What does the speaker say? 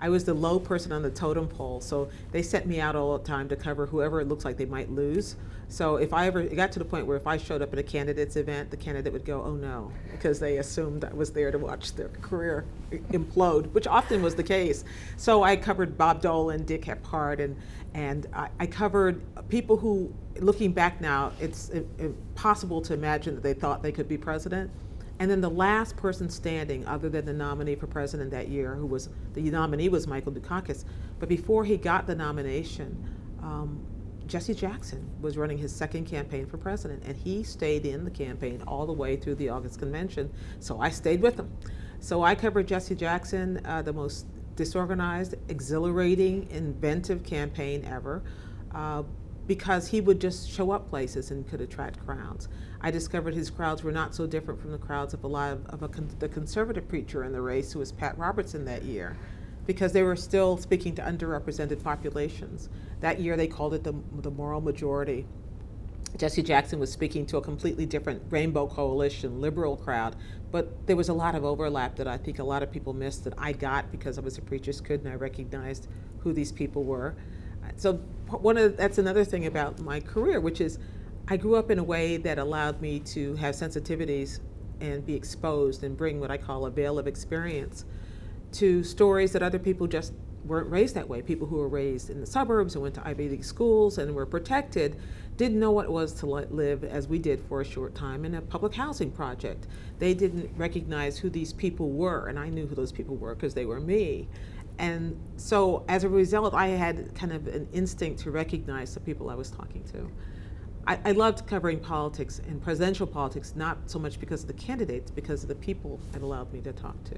I was the low person on the totem pole, so they sent me out all the time to cover whoever it looks like they might lose. So if I ever, it got to the point where if I showed up at a candidate's event, the candidate would go, oh no, because they assumed I was there to watch their career implode, which often was the case. So I covered Bob Dole and Dick Hephardt, and I covered people who, looking back now, it's impossible to imagine that they thought they could be president. And then the last person standing, other than the nominee for president that year, who was, the nominee was Michael Dukakis, but before he got the nomination, Jesse Jackson was running his second campaign for president, and he stayed in the campaign all the way through the August convention, so I stayed with him. So I covered Jesse Jackson, the most disorganized, exhilarating, inventive campaign ever, because he would just show up places and could attract crowds. I discovered his crowds were not so different from the crowds of a lot of the conservative preacher in the race, who was Pat Robertson that year, because they were still speaking to underrepresented populations. That year they called it the moral majority. Jesse Jackson was speaking to a completely different Rainbow Coalition liberal crowd, but there was a lot of overlap that I think a lot of people missed that I got because I was a preacher's kid and I recognized who these people were. So that's another thing about my career, which is I grew up in a way that allowed me to have sensitivities and be exposed and bring what I call a veil of experience to stories that other people just weren't raised that way. People who were raised in the suburbs and went to Ivy League schools and were protected didn't know what it was to live, as we did for a short time, in a public housing project. They didn't recognize who these people were, and I knew who those people were because they were me. And so as a result, I had kind of an instinct to recognize the people I was talking to. I loved covering politics and presidential politics, not so much because of the candidates, because of the people it allowed me to talk to.